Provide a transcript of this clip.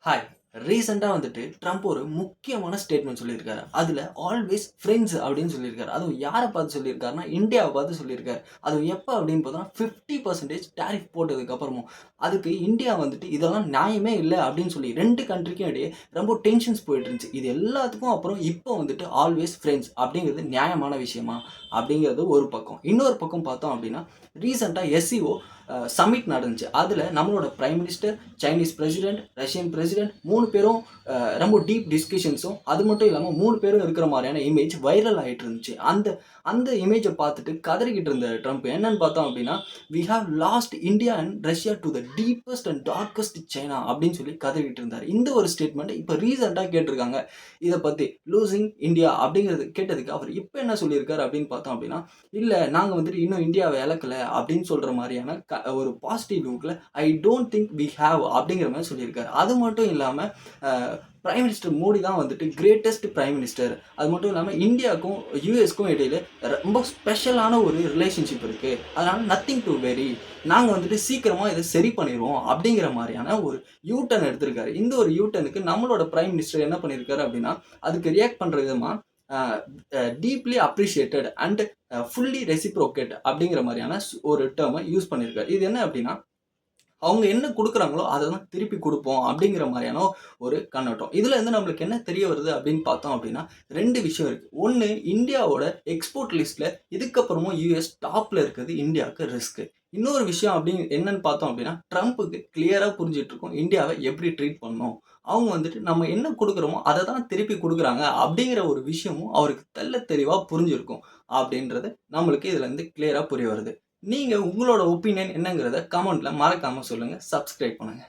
Hi. ரீசெண்டா வந்துட்டு Trump ஒரு முக்கியமான ஸ்டேட்மெண்ட் சொல்லியிருக்காரு. அதுல ஆல்வேஸ் ஃப்ரெண்ட்ஸ் அப்படின்னு சொல்லியிருக்காரு. அதுவும் யார பார்த்து சொல்லியிருக்காருன்னா, இந்தியாவ பார்த்து சொல்லியிருக்காரு. அதுவும் எப்ப அப்படின்னு பார்த்தோம்னா, 50% டாரிஃப் போட்டதுக்கு அப்புறமும். அதுக்கு இந்தியா வந்துட்டு இதெல்லாம் நியாயமே இல்ல அப்படின்னு சொல்லி 2 கண்ட்ரிக்கும் இடையே ரொம்ப டென்ஷன்ஸ் போயிட்டு இருந்துச்சு. இது எல்லாத்துக்கும் அப்புறம் இப்போ வந்துட்டு ஆல்வேஸ் ஃப்ரெண்ட்ஸ் அப்படிங்கிறது நியாயமான விஷயமா? அப்படிங்கிறது ஒரு பக்கம். இன்னொரு பக்கம் பார்த்தோம் அப்படின்னா, ரீசெண்டா எஸ்சிஓ சம்மிட் நடந்துச்சு. அதுல நம்மளோட prime minister, Chinese president, Russian president 3 பேரும் ரொம்ப டீப் டிஸ்கஷன்ஸும், அது மட்டும் இல்லாம 3 பேரும் இருக்கிற மாரியான இமேஜ் வைரல் ஆயிட்டு இருந்துச்சு. அந்த அந்த இமேஜ பார்த்துட்டு கதறிக்கிட்டு இருந்த ட்ரம்ப் என்னன்னு பார்த்தோம் அப்டின்னா, "we have lost India and Russia to the deepest and darkest China" அப்டின்னு சொல்லி கதறிக்கிட்டு இருந்தாரு. இந்த ஒரு ஸ்டேட்மெண்ட் இப்ப ரீசென்ட்டா கேட்டிருக்காங்க. இத பத்தி "லூசிங் இந்தியா" அப்டிங்கிறது கேட்டதுக்கு அவர் இப்ப என்ன சொல்லியிருக்காரு அப்டின்னு பார்த்தோம் அப்டின்னா, "இல்ல நாங்க வந்துட்டு இன்னும் இந்தியாவ இழக்கல" அப்டின்னு சொல்ற மாரியான ஒரு பாசிட்டிவ் நோட்ல "I don't think we have" அப்டிங்கிற மாரி சொல்லியிருக்காரு. அது மட்டும் இல்லாம அ பிரைம் மினிஸ்டர் மோடி தான் வந்துட்டு கிரேட்டஸ்ட் பிரைம் மினிஸ்டர். அது மட்டும் இல்லாம இந்தியாவுக்கும், யுஎஸ்க்கும் இடையில ரொம்ப ஸ்பெஷலான ஒரு ரிலேஷன்ஷிப் இருக்கு. அதனால நத்திங் டூ வெரி. நாங்க வந்துட்டு சீக்கிரமா இத சரி பண்ணிருவோம் அப்படிங்கிற மாரியான ஒரு யூ டர்ன் எடுத்திருக்காரு. இந்த ஒரு யூ டர்னுக்கு நம்மளோட பிரைம் மினிஸ்டர் என்ன பண்ணியிருக்காரு அப்படின்னா, அதுக்கு ரியாக்ட் பண்ற விதமா அ deeply appreciated and fully reciprocate அப்படிங்கிற மாரியான ஒரு டெர்ம யூஸ் பண்ணியிருக்காரு. இது என்ன அப்படின்னா, அவங்க என்ன குடுக்குறாங்களோ, அத தான் திருப்பி குடுப்போம் அப்படிங்கிற மாரியான ஒரு கண்ணோட்டம். இதுல இருந்து நம்மளுக்கு என்ன தெரிய வருது அப்படின்னு பார்த்தோம் அப்படின்னா, 2 விஷயம் இருக்கு. 1 இந்தியாவோட எக்ஸ்போர்ட் லிஸ்ட்ல இதுக்கப்புறமும் யுஎஸ் டாப்ல இருக்கிறது இந்தியாவுக்கு ரிஸ்க். இன்னொரு விஷயம் என்னன்னு பார்த்தோம் அப்படின்னா, ட்ரம்ப்க்கு கிளியரா புரிஞ்சுட்டு இருக்கும். இந்தியாவ எப்படி ட்ரீட் பண்ணணும். அவங்க வந்துட்டு நம்ம என்ன குடுக்குறோமோ, அத தான் திருப்பி குடுக்குறாங்க அப்படிங்கிற ஒரு விஷயமும் அவருக்கு தெள்ளத் தெளிவா புரிஞ்சிருக்கும். அப்படின்றது நம்மளுக்கு இதுல இருந்து கிளியரா புரிய வருது. நீங்க உங்களோட ஒப்பீனியன் என்னங்கிறத கமெண்ட்ல மறக்காம சொல்லுங்க. சப்ஸ்கிரைப் பண்ணுங்க.